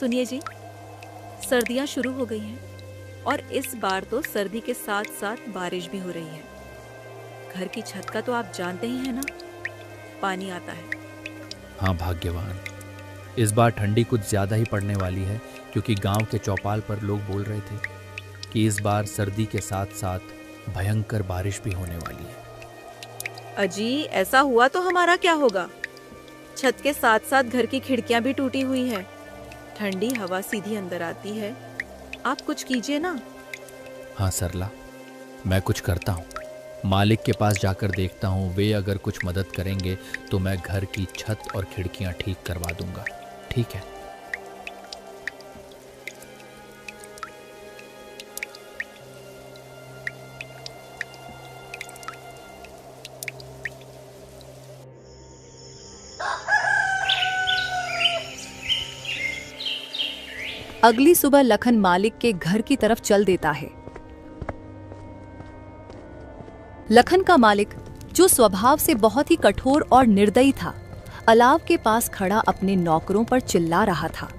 सुनिए जी, सर्दियाँ शुरू हो गई हैं और इस बार तो सर्दी के साथ साथ बारिश भी हो रही है। घर की छत का तो आप जानते ही हैं ना, पानी आता है। हाँ भाग्यवान, इस बार ठंडी कुछ ज़्यादा ही पड़ने वाली है, क्योंकि गांव के चौपाल पर लोग बोल रहे थे कि इस बार सर्दी के साथ साथ भयंकर बारिश भी होने वाली है। अजी, ऐसा हुआ तो हमारा क्या होगा? छत के साथ साथ घर की खिड़कियां भी टूटी हुई है, ठंडी हवा सीधी अंदर आती है। आप कुछ कीजिए ना। हाँ सरला, मैं कुछ करता हूँ। मालिक के पास जाकर देखता हूँ, वे अगर कुछ मदद करेंगे तो मैं घर की छत और खिड़कियाँ ठीक करवा दूंगा। ठीक है? अगली सुबह लखन मालिक के घर की तरफ चल देता है। लखन का मालिक, जो स्वभाव से बहुत ही कठोर और निर्दयी था, अलाव के पास खड़ा अपने नौकरों पर चिल्ला रहा था।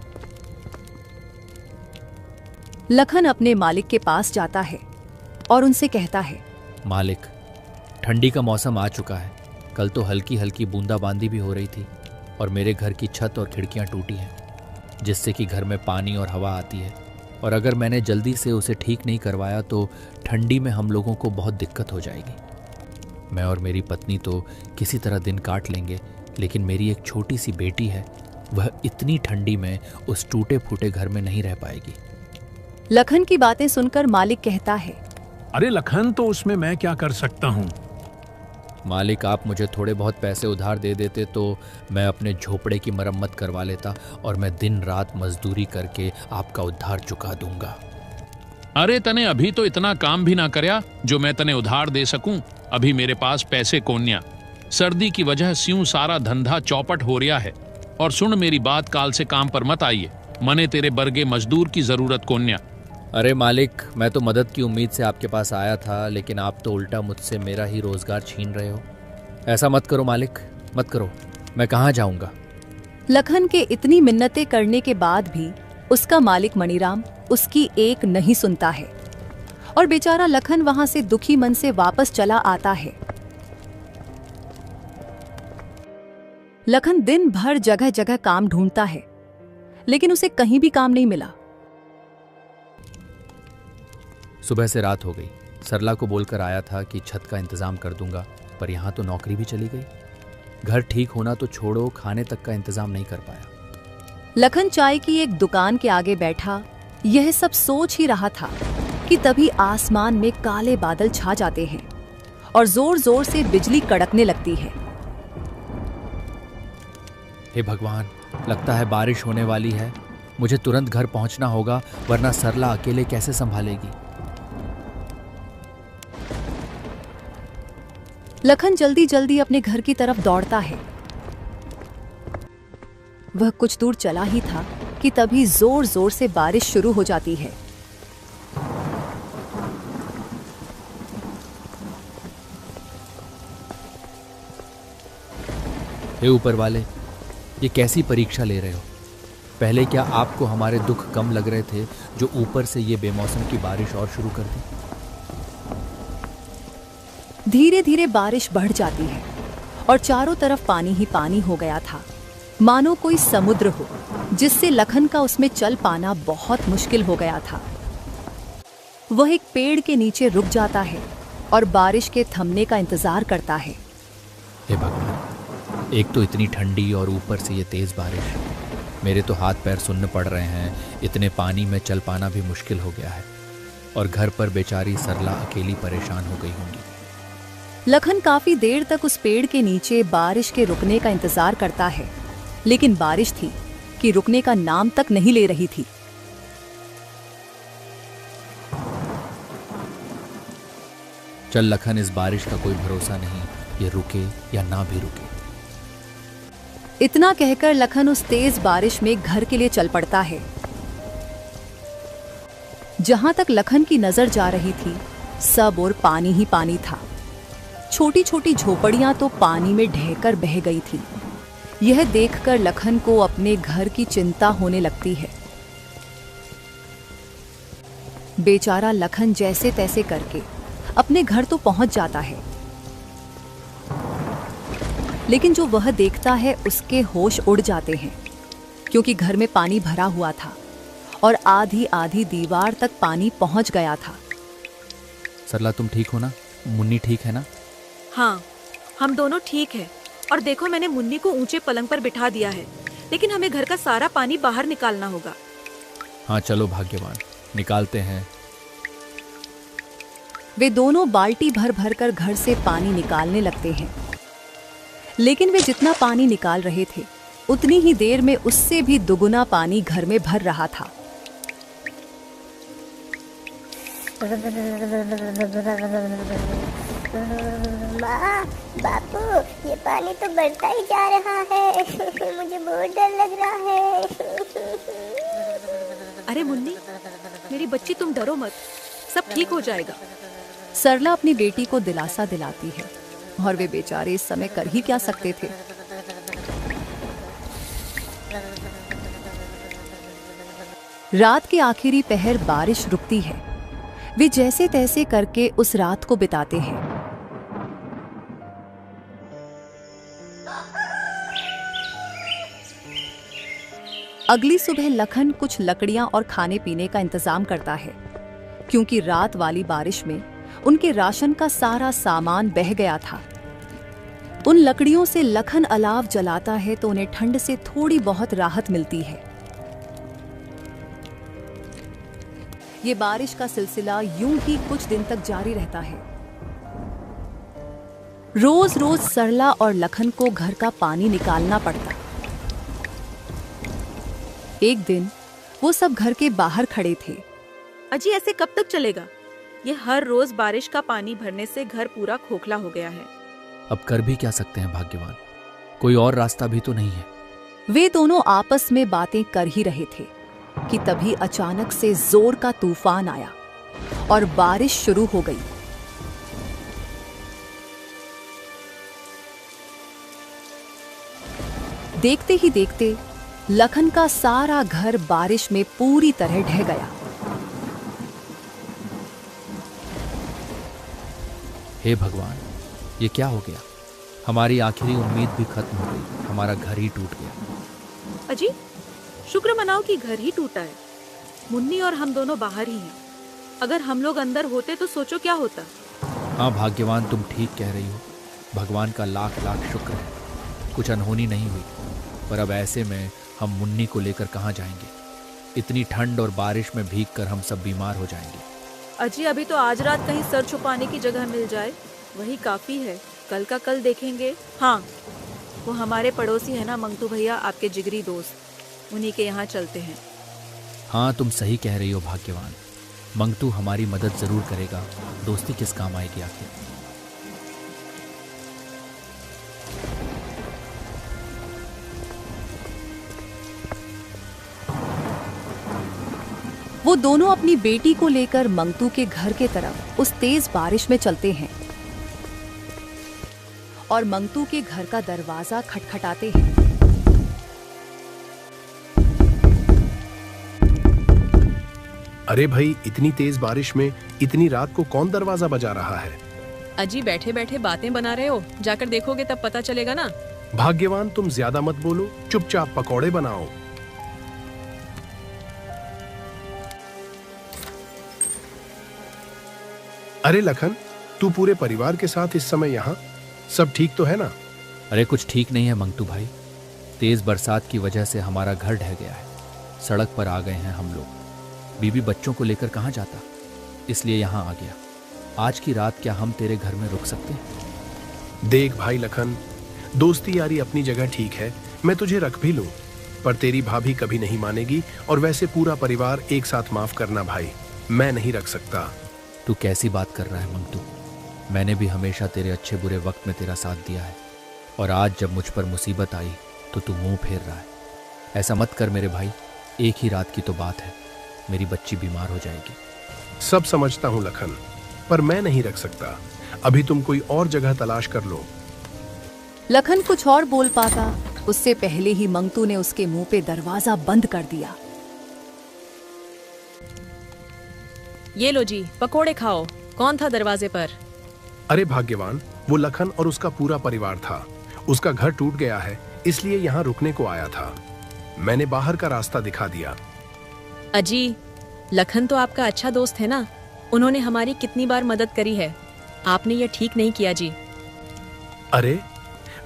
लखन अपने मालिक के पास जाता है और उनसे कहता है, मालिक, ठंडी का मौसम आ चुका है। कल तो हल्की हल्की बूंदाबांदी भी हो रही थी और मेरे घर की छत और खिड़कियां टूटी हैं, जिससे कि घर में पानी और हवा आती है। और अगर मैंने जल्दी से उसे ठीक नहीं करवाया तो ठंडी में हम लोगों को बहुत दिक्कत हो जाएगी। मैं और मेरी पत्नी तो किसी तरह दिन काट लेंगे, लेकिन मेरी एक छोटी सी बेटी है, वह इतनी ठंडी में उस टूटे फूटे घर में नहीं रह पाएगी। लखन की बातें सुनकर मालिक कहता है, अरे लखन, तो उसमें मैं क्या कर सकता हूँ? मालिक, आप मुझे थोड़े बहुत पैसे उधार दे देते तो मैं अपने झोपड़े की मरम्मत करवा लेता और मैं दिन रात मजदूरी करके आपका उधार चुका दूंगा। अरे तने अभी तो इतना काम भी ना करया जो मैं तने उधार दे सकूं। अभी मेरे पास पैसे कोन्या। सर्दी की वजह स्यूं सारा धंधा चौपट हो रहा है। और सुन मेरी बात, काल से काम पर मत आइए। मने तेरे बर्गे मजदूर की जरूरत कोन्या। अरे मालिक, मैं तो मदद की उम्मीद से आपके पास आया था, लेकिन आप तो उल्टा मुझसे मेरा ही रोजगार छीन रहे हो। ऐसा मत करो मालिक, मत करो। मैं कहाँ जाऊंगा? लखन के इतनी मिन्नतें करने के बाद भी उसका मालिक मणिराम उसकी एक नहीं सुनता है और बेचारा लखन वहां से दुखी मन से वापस चला आता है। लखन दिन भर जगह जगह काम ढूंढता है, लेकिन उसे कहीं भी काम नहीं मिला। सुबह से रात हो गई। सरला को बोलकर आया था कि छत का इंतजाम कर दूंगा, पर यहाँ तो नौकरी भी चली गई। घर ठीक होना तो छोड़ो, खाने तक का इंतजाम नहीं कर पाया। लखन चाय की एक दुकान के आगे बैठा यह सब सोच ही रहा था कि तभी आसमान में काले बादल छा जाते हैं और जोर जोर से बिजली कड़कने लगती है। हे भगवान, लगता है बारिश होने वाली है। मुझे तुरंत घर पहुंचना होगा, वरना सरला अकेले कैसे संभालेगी। लखन जल्दी जल्दी अपने घर की तरफ दौड़ता है। वह कुछ दूर चला ही था कि तभी जोर जोर से बारिश शुरू हो जाती है। हे ऊपर वाले, ये कैसी परीक्षा ले रहे हो? पहले क्या आपको हमारे दुख कम लग रहे थे जो ऊपर से ये बेमौसम की बारिश और शुरू कर दी? धीरे धीरे बारिश बढ़ जाती है और चारों तरफ पानी ही पानी हो गया था, मानो कोई समुद्र हो, जिससे लखन का उसमें चल पाना बहुत मुश्किल हो गया था। वह एक पेड़ के नीचे रुक जाता है और बारिश के थमने का इंतजार करता है। हे भगवान, एक तो इतनी ठंडी और ऊपर से ये तेज बारिश। मेरे तो हाथ पैर सुन्न पड़ रहे हैं। इतने पानी में चल पाना भी मुश्किल हो गया है और घर पर बेचारी सरला अकेली परेशान हो गई होंगी। लखन काफी देर तक उस पेड़ के नीचे बारिश के रुकने का इंतजार करता है, लेकिन बारिश थी कि रुकने का नाम तक नहीं ले रही थी। चल लखन, इस बारिश का कोई भरोसा नहीं, ये रुके या ना भी रुके। इतना कहकर लखन उस तेज बारिश में घर के लिए चल पड़ता है। जहां तक लखन की नजर जा रही थी, सब और पानी ही पानी था। छोटी छोटी झोपड़ियां तो पानी में ढहकर बह गई थी। यह देखकर लखन को अपने घर की चिंता होने लगती है बेचारा लखन जैसे तैसे करके अपने घर तो पहुंच जाता है, लेकिन जो वह देखता है उसके होश उड़ जाते हैं, क्योंकि घर में पानी भरा हुआ था और आधी आधी दीवार तक पानी पहुंच गया था। सरला, तुम ठीक हो ना? मुन्नी ठीक है ना? हाँ, हम दोनों ठीक है। और देखो, मैंने मुन्नी को ऊंचे पलंग पर बिठा दिया है, लेकिन हमें घर का सारा पानी बाहर निकालना होगा। हाँ चलो भाग्यवान, निकालते हैं। वे दोनों बाल्टी भर भर कर घर से पानी निकालने लगते हैं, लेकिन वे जितना पानी निकाल रहे थे उतनी ही देर में उससे भी दुगुना पानी घर में भर रहा था। माँ, बापू, ये पानी तो बढ़ता ही जा रहा है। मुझे बहुत डर लग रहा है। अरे मुन्नी, मेरी बच्ची, तुम डरो मत, सब ठीक हो जाएगा। सरला अपनी बेटी को दिलासा दिलाती है, और वे बेचारे इस समय कर ही क्या सकते थे। रात के आखिरी पहर बारिश रुकती है। वे जैसे तैसे करके उस रात को बिताते हैं। अगली सुबह लखन कुछ लकड़ियां और खाने पीने का इंतजाम करता है, क्योंकि रात वाली बारिश में उनके राशन का सारा सामान बह गया था। उन लकड़ियों से लखन अलाव जलाता है तो उन्हें ठंड से थोड़ी बहुत राहत मिलती है। ये बारिश का सिलसिला यूं ही कुछ दिन तक जारी रहता है। रोज रोज सरला और लखन को घर का पानी निकालना पड़ता। एक दिन वो सब घर के बाहर खड़े थे। अजी, ऐसे कब तक चलेगा? ये हर रोज बारिश का पानी भरने से घर पूरा खोखला हो गया है। अब कर भी क्या सकते हैं भाग्यवान, कोई और रास्ता भी तो नहीं है। वे दोनों आपस में बातें कर ही रहे थे कि तभी अचानक से जोर का तूफान आया और बारिश शुरू हो गई। देखते ही देखते लखन का सारा घर बारिश में पूरी तरह ढह गया। हे भगवान, ये क्या हो गया? हमारी आखिरी उम्मीद भी खत्म हो गई, हमारा घर ही टूट गया। अजी, शुक्र मनाओ कि घर ही टूटा है। मुन्नी और हम दोनों बाहर ही हैं। अगर हम लोग अंदर होते तो सोचो क्या होता। हाँ भाग्यवान, तुम ठीक कह रही हो। भगवान का लाख लाख शुक्र है, कुछ अनहोनी नहीं हुई। पर अब ऐसे में हम मुन्नी को लेकर कहाँ जाएंगे? इतनी ठंड और बारिश में भीगकर हम सब बीमार हो जाएंगे। अजी, अभी तो आज रात कहीं सर छुपाने की जगह मिल जाए, वही काफी है। कल का कल देखेंगे। हाँ, वो हमारे पड़ोसी है ना मंगतू भैया, आपके जिगरी दोस्त, उन्हीं के यहाँ चलते हैं। हाँ, तुम सही कह रही हो भाग्यवान। मंगतू हमारी मदद जरूर करेगा, दोस्ती किस काम आएगी आखिर। वो दोनों अपनी बेटी को लेकर मंगतू के घर के तरफ उस तेज बारिश में चलते हैं और मंगतू के घर का दरवाजा खटखटाते हैं। अरे भाई, इतनी तेज बारिश में इतनी रात को कौन दरवाजा बजा रहा है? अजी, बैठे बैठे बातें बना रहे हो, जाकर देखोगे तब पता चलेगा ना। भाग्यवान, तुम ज्यादा मत बोलो, चुपचाप पकौड़े बनाओ। अरे लखन, तू पूरे परिवार के साथ इस समय यहाँ, सब ठीक तो है ना? अरे कुछ ठीक नहीं है मंगतू भाई, तेज बरसात की वजह से हमारा घर ढह गया है। सड़क पर आ गए हैं हम लोग। बीबी बच्चों को लेकर कहाँ जाता, इसलिए यहाँ आ गया। आज की रात क्या हम तेरे घर में रुक सकते हैं? देख भाई लखन, दोस्ती यारी अपनी जगह ठीक है, मैं तुझे रख भी लूं, पर तेरी भाभी कभी नहीं मानेगी। और वैसे पूरा परिवार एक साथ माफ करना भाई, मैं नहीं रख सकता। तू कैसी बात कर रहा है मंगतू? मैंने भी हमेशा तेरे अच्छे बुरे वक्त में तेरा साथ दिया है, और आज जब मुझ पर मुसीबत आई तो तू मुंह फेर रहा है। ऐसा मत कर मेरे भाई, एक ही रात की तो बात है, मेरी बच्ची बीमार हो जाएगी। सब समझता हूँ लखन, पर मैं नहीं रख सकता। अभी तुम कोई और जगह तलाश कर लो। लखन कुछ और बोल पाता, उससे पहले ही मंगतू ने उसके मुंह पे दरवाजा बंद कर दिया। ये लो जी, पकोड़े खाओ। कौन था दरवाजे पर? अरे भाग्यवान, वो लखन और उसका पूरा परिवार था। उसका घर टूट गया है, इसलिए यहाँ रुकने को आया था। मैंने बाहर का रास्ता दिखा दिया। अजी, लखन तो आपका अच्छा दोस्त है ना, उन्होंने हमारी कितनी बार मदद करी है। आपने ये ठीक नहीं किया जी। अरे,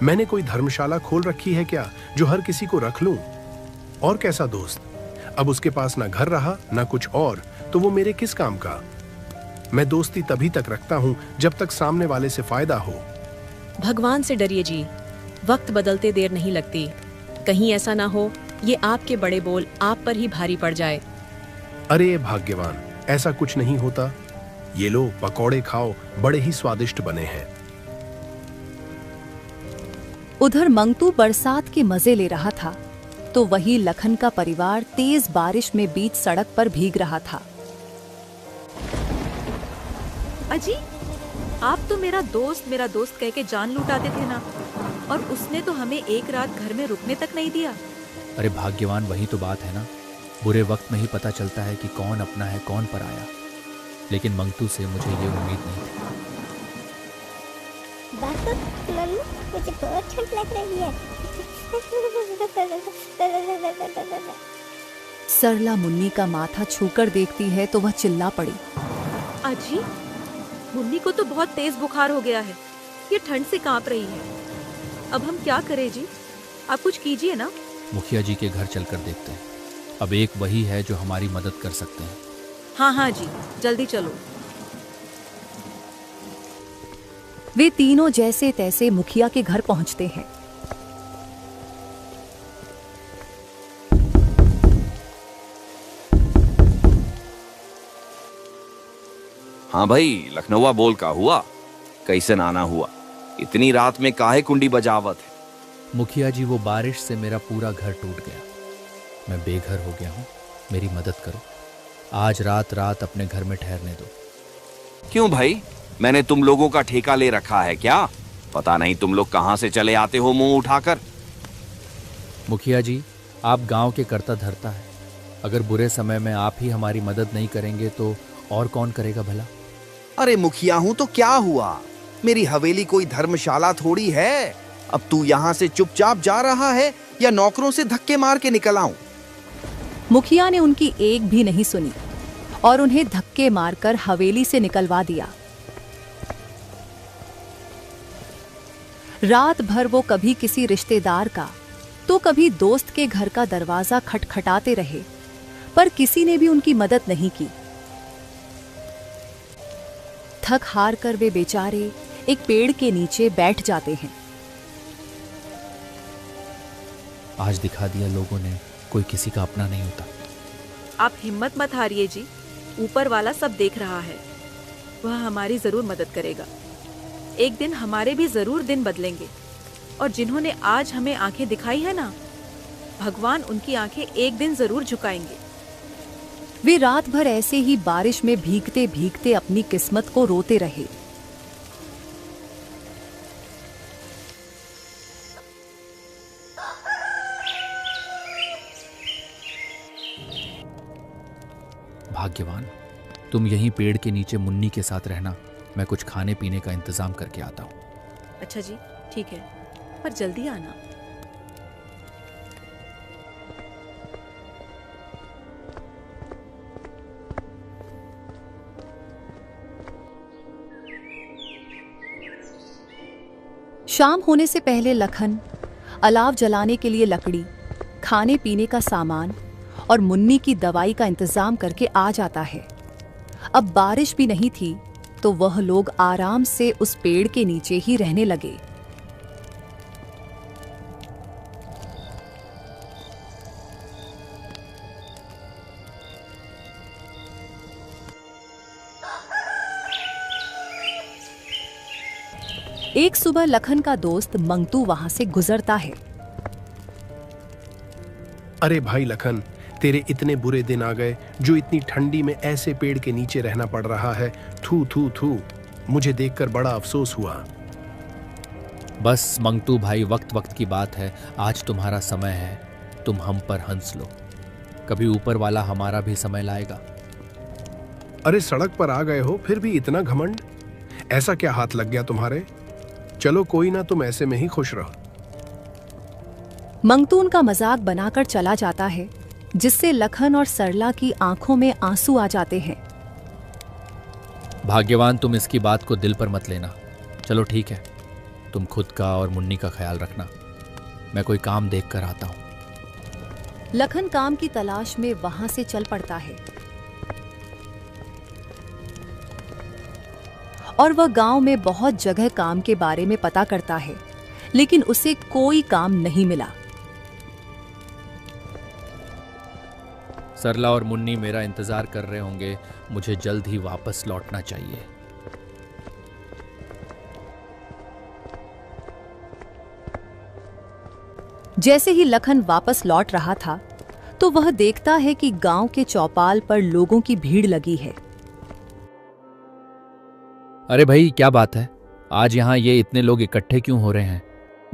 मैंने कोई धर्मशाला खोल रखी है क्या जो हर किसी को रख लूं? और कैसा दोस्त? अब उसके पास ना घर रहा ना कुछ और, तो वो मेरे किस काम का? मैं दोस्ती तभी तक रखता हूं जब तक सामने वाले से फायदा हो। भगवान से डरिए जी, वक्त बदलते देर नहीं लगती। कहीं ऐसा ना हो ये आपके बड़े बोल आप पर ही भारी पड़ जाए। अरे भाग्यवान, ऐसा कुछ नहीं होता। ये लो पकौड़े खाओ, बड़े ही स्वादिष्ट बने हैं। उधर मंगतू बरसात के मजे ले रहा था तो वही लखन का परिवार तेज बारिश में बीच सड़क पर भीग रहा था। अजी, आप तो मेरा दोस्त कह के जान लुटाते थे ना, और उसने तो हमें एक रात घर में रुकने तक नहीं दिया। अरे भाग्यवान, वही तो बात है ना, बुरे वक्त में ही पता चलता है कि कौन अपना है कौन पराया। लेकिन मंगतू से मुझे ये उम्मीद नहीं थी। बापू, मम्मी, मुझे बहुत ठंड लग रही है। सरला मुन्नी का माथा छूकर देखती है तो वह चिल्ला पड़ी। अजी, मुन्नी को तो बहुत तेज बुखार हो गया है, ये ठंड से कांप रही है। अब हम क्या करें जी? आप कुछ कीजिए ना। मुखिया जी के घर चलकर देखते हैं, अब एक वही है जो हमारी मदद कर सकते हैं। हाँ हाँ जी, जल्दी चलो। वे तीनों जैसे तैसे मुखिया के घर पहुंचते हैं। हाँ भाई, लखनऊआ बोल का हुआ? कैसे आना हुआ? इतनी रात में काहे कुंडी बजावत है? मुखिया जी, वो बारिश से मेरा पूरा घर टूट गया, मैं बेघर हो गया हूँ, मेरी मदद करो। आज रात अपने घर में ठहरने दो। क्यों भाई, मैंने तुम लोगों का ठेका ले रखा है क्या? पता नहीं तुम लोग कहां से चले आते हो मुंह उठाकर। मुखिया जी, आप गांव के करता धरता है, अगर बुरे समय में आप ही हमारी मदद नहीं करेंगे तो और कौन करेगा भला? अरे मुखिया हूं तो क्या हुआ, मेरी हवेली कोई धर्मशाला थोड़ी है। अब तू यहाँ से चुपचाप जा रहा है या नौकरों से धक्के मार के निकल आऊं? मुखिया ने उनकी एक भी नहीं सुनी और उन्हें धक्के मारकर हवेली से निकलवा दिया। रात भर वो कभी किसी रिश्तेदार का तो कभी दोस्त के घर का दरवाजा खटखटाते रहे, पर किसी ने भी उनकी मदद नहीं की। थक हार कर वे बेचारे एक पेड़ के नीचे बैठ जाते हैं। आज दिखा दिया लोगों ने, कोई किसी का अपना नहीं होता। आप हिम्मत मत हारिए जी, ऊपर वाला सब देख रहा है, वह हमारी जरूर मदद करेगा। एक दिन हमारे भी जरूर दिन बदलेंगे, और जिन्होंने आज हमें आंखें दिखाई है ना, भगवान उनकी आंखें एक दिन जरूर झुकाएंगे। वे रात भर ऐसे ही बारिश में भीगते भीगते अपनी किस्मत को रोते रहे। भाग्यवान, तुम यहीं पेड़ के नीचे मुन्नी के साथ रहना, मैं कुछ खाने पीने का इंतजाम करके आता हूँ। अच्छा जी, ठीक है, पर जल्दी आना। शाम होने से पहले लखन अलाव जलाने के लिए लकड़ी, खाने पीने का सामान और मुन्नी की दवाई का इंतजाम करके आ जाता है। अब बारिश भी नहीं थी तो वह लोग आराम से उस पेड़ के नीचे ही रहने लगे। एक सुबह लखन का दोस्त मंगतू वहां से गुजरता है। अरे भाई लखन, तेरे इतने बुरे दिन आ गए जो इतनी ठंडी में ऐसे पेड़ के नीचे रहना पड़ रहा है। थू थू थू, मुझे देखकर बड़ा अफसोस हुआ। बस मंगतू भाई, वक्त वक्त की बात है, आज तुम्हारा समय है, तुम हम पर हंस लो, कभी ऊपर वाला हमारा भी समय लाएगा। अरे सड़क पर आ गए हो फिर भी इतना घमंड? ऐसा क्या हाथ लग गया तुम्हारे? चलो कोई ना, तुम ऐसे में ही खुश रहो। मंगतू उनका मजाक बनाकर चला जाता है, जिससे लखन और सरला की आंखों में आंसू आ जाते हैं। भाग्यवान, तुम इसकी बात को दिल पर मत लेना। चलो ठीक है, तुम खुद का और मुन्नी का ख्याल रखना। मैं कोई काम देख कर आता हूं। लखन काम की तलाश में वहां से चल पड़ता है और वह गांव में बहुत जगह काम के बारे में पता करता है, लेकिन उसे कोई काम नहीं मिला। सरला और मुन्नी मेरा इंतजार कर रहे होंगे, मुझे जल्द ही वापस लौटना चाहिए। जैसे ही लखन वापस लौट रहा था तो वह देखता है कि गांव के चौपाल पर लोगों की भीड़ लगी है। अरे भाई, क्या बात है? आज यहाँ ये इतने लोग इकट्ठे क्यों हो रहे हैं?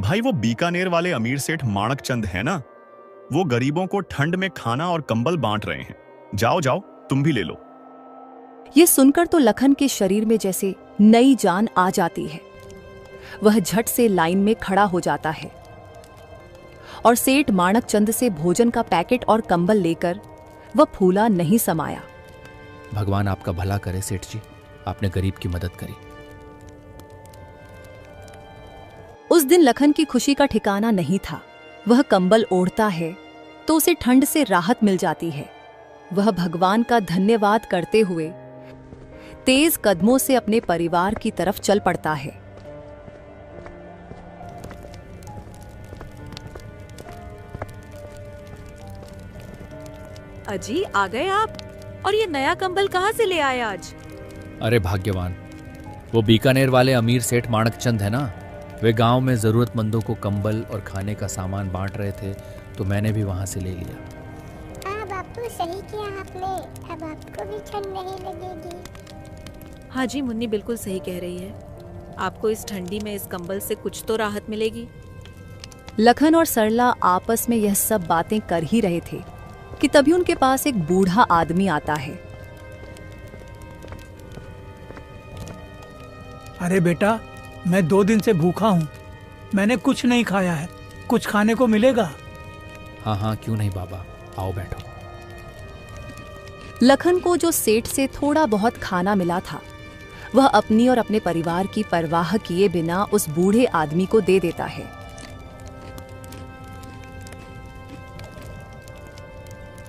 भाई, वो बीकानेर वाले अमीर सेठ माणक चंद है ना, वो गरीबों को ठंड में खाना और कंबल बांट रहे हैं। जाओ जाओ, तुम भी ले लो। ये सुनकर तो लखन के शरीर में जैसे नई जान आ जाती है। वह झट से लाइन में खड़ा हो जाता है और सेठ माणक चंद से भोजन का पैकेट और कंबल लेकर वह फूला नहीं समाया। भगवान आपका भला करे सेठ जी, आपने गरीब की मदद करी। उस दिन लखन की खुशी का ठिकाना नहीं था। वह कंबल ओढ़ता है तो उसे ठंड से राहत मिल जाती है। वह भगवान का धन्यवाद करते हुए तेज कदमों से अपने परिवार की तरफ चल पड़ता है। अजी, आ गए आप? और ये नया कंबल कहाँ से ले आए आज? अरे भाग्यवान, वो बीकानेर वाले अमीर सेठ माणक चंद है ना, वे गांव में जरूरतमंदों को कंबल और खाने का सामान बांट रहे थे, तो मैंने भी वहां से ले लिया। हाँ बापू, सही किया आपने। अब आपको भी ठंड नहीं लगेगी। हाँ जी, मुन्नी बिल्कुल सही कह रही है। आपको इस ठंडी में इस कंबल से कुछ तो राहत मिलेगी। लखन और सरला आपस में यह सब बातें कर ही रहे थे कि तभी उनके पास एक बूढ़ा आदमी आता है। अरे बेटा, मैं 2 दिन से भूखा हूँ, मैंने कुछ नहीं खाया है, कुछ खाने को मिलेगा? हाँ हाँ, क्यों नहीं बाबा, आओ बैठो। लखन को जो सेठ से थोड़ा बहुत खाना मिला था, वह अपनी और अपने परिवार की परवाह किए बिना उस बूढ़े आदमी को दे देता है।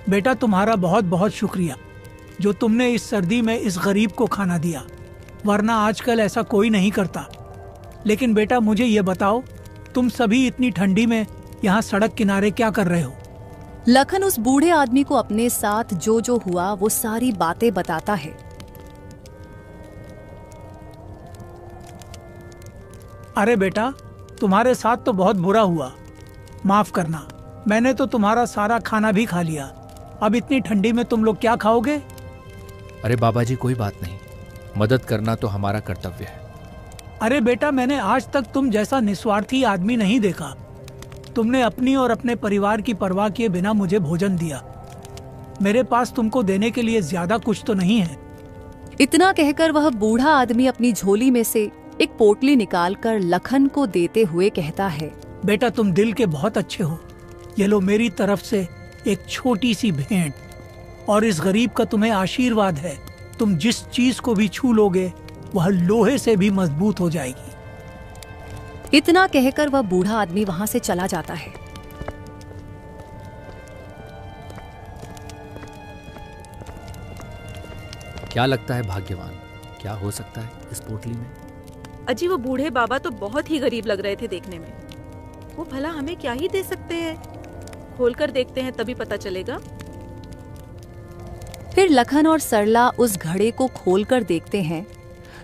बेटा, तुम्हारा बहुत बहुत शुक्रिया जो तुमने इस सर्दी में इस गरीब को खाना दिया, वरना आजकल ऐसा कोई नहीं करता। लेकिन बेटा, मुझे ये बताओ, तुम सभी इतनी ठंडी में यहाँ सड़क किनारे क्या कर रहे हो? लखन उस बूढ़े आदमी को अपने साथ जो जो हुआ वो सारी बातें बताता है। अरे बेटा, तुम्हारे साथ तो बहुत बुरा हुआ, माफ करना। मैंने तो तुम्हारा सारा खाना भी खा लिया। अब इतनी ठंडी में तुम लोग क्या खाओगे? अरे बाबा जी, कोई बात नहीं, मदद करना तो हमारा कर्तव्य है। अरे बेटा, मैंने आज तक तुम जैसा निस्वार्थी आदमी नहीं देखा। तुमने अपनी और अपने परिवार की परवाह किए बिना मुझे भोजन दिया। मेरे पास तुमको देने के लिए ज्यादा कुछ तो नहीं है। इतना कहकर वह बूढ़ा आदमी अपनी झोली में से एक पोटली निकालकर लखन को देते हुए कहता है, बेटा, तुम दिल के बहुत अच्छे हो। ये लो मेरी तरफ से एक छोटी सी भेंट, और इस गरीब का तुम्हें आशीर्वाद है। तुम जिस चीज को भी छू लोगे वह लोहे से भी मजबूत हो जाएगी। इतना कहकर वह बूढ़ा आदमी वहां से चला जाता है। क्या लगता है भाग्यवान, क्या हो सकता है इस पोटली में? अजी, वो बूढ़े बाबा तो बहुत ही गरीब लग रहे थे देखने में। वो भला हमें क्या ही दे सकते हैं? खोलकर देखते हैं, तभी पता चलेगा। फिर लखन और सरला उस घड़े को खोलकर देखते हैं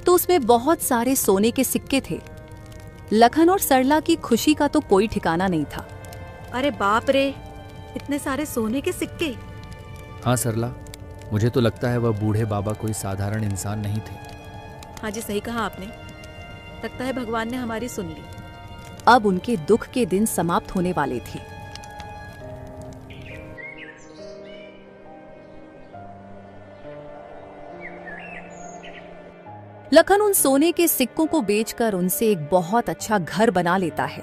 तो उसमें बहुत सारे सोने के सिक्के थे। लखन और सरला की खुशी का तो कोई ठिकाना नहीं था। अरे बाप रे, इतने सारे सोने के सिक्के! हाँ सरला, मुझे तो लगता है वह बूढ़े बाबा कोई साधारण इंसान नहीं थे। हाँ जी, सही कहा आपने। लगता है भगवान ने हमारी सुन ली। अब उनके दुख के दिन समाप्त होने वाले थे। लखन उन सोने के सिक्कों को बेचकर उनसे एक बहुत अच्छा घर बना लेता है।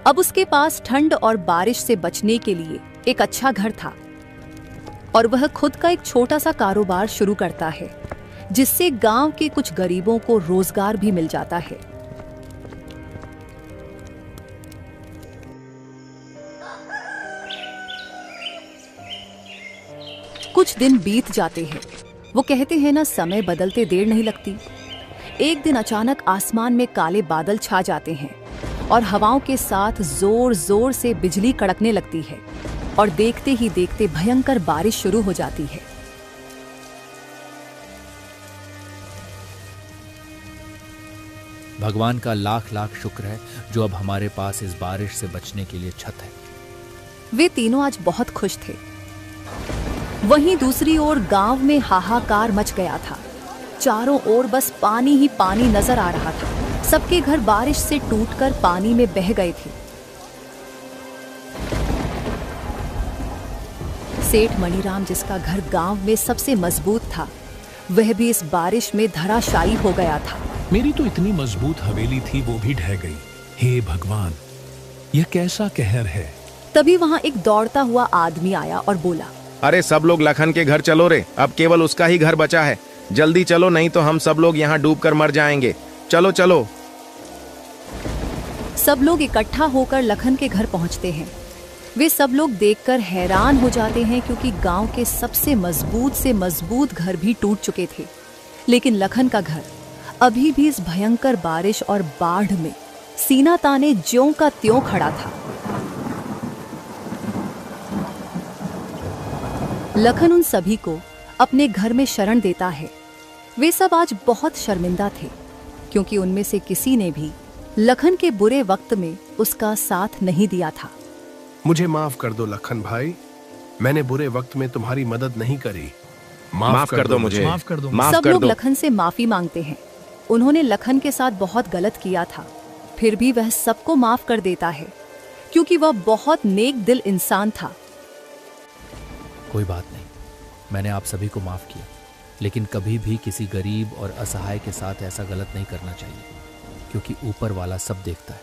अब उसके पास ठंड और बारिश से बचने के लिए एक अच्छा घर था और वह खुद का एक छोटा सा कारोबार शुरू करता है, जिससे गांव के कुछ गरीबों को रोजगार भी मिल जाता है। कुछ दिन बीत जाते हैं। वो कहते हैं ना, समय बदलते देर नहीं लगती। एक दिन अचानक आसमान में काले बादल छा जाते हैं और हवाओं के साथ जोर जोर से बिजली कड़कने लगती है और देखते ही देखते भयंकर बारिश शुरू हो जाती है। भगवान का लाख लाख शुक्र है जो अब हमारे पास इस बारिश से बचने के लिए छत है। वे तीनों आज बहुत खुश थे। वहीं दूसरी ओर गांव में हाहाकार मच गया था। चारों ओर बस पानी ही पानी नजर आ रहा था। सबके घर बारिश से टूटकर पानी में बह गए थे। सेठ मणिराम, जिसका घर गांव में सबसे मजबूत था, वह भी इस बारिश में धराशायी हो गया था। मेरी तो इतनी मजबूत हवेली थी, वो भी ढह गई। हे भगवान, यह कैसा कहर है। तभी वहां एक दौड़ता हुआ आदमी आया और बोला, अरे सब लोग लखन के घर चलो रे, अब केवल उसका ही घर बचा है। जल्दी चलो, नहीं तो हम सब लोग यहाँ डूबकर मर जाएंगे। चलो चलो। सब लोग इकट्ठा होकर लखन के घर पहुंचते हैं। वे सब लोग देखकर हैरान हो जाते हैं, क्योंकि गांव के सबसे मजबूत से मजबूत घर भी टूट चुके थे, लेकिन लखन का घर अभी भी इस भयंकर बारिश और बाढ़ में सीना ताने ज्यों का त्यों खड़ा था। लखन उन सभी को अपने घर में शरण देता है। वे सब आज बहुत शर्मिंदा थे, क्योंकि उनमें से किसी ने भी लखन के बुरे वक्त में उसका साथ नहीं दिया था। मुझे माफ कर दो लखन भाई, मैंने बुरे वक्त में तुम्हारी मदद नहीं करी। माफ कर दो मुझे। माफ कर दो। सब लोग लखन से माफी मांगते हैं। उन्होंने लखन के साथ बहुत गलत किया था, फिर भी वह सबको माफ कर देता है, क्योंकि वह बहुत नेक दिल इंसान था। कोई बात नहीं, मैंने आप सभी को माफ किया, लेकिन कभी भी किसी गरीब और असहाय के साथ ऐसा गलत नहीं करना चाहिए, क्योंकि ऊपर वाला सब देखता है।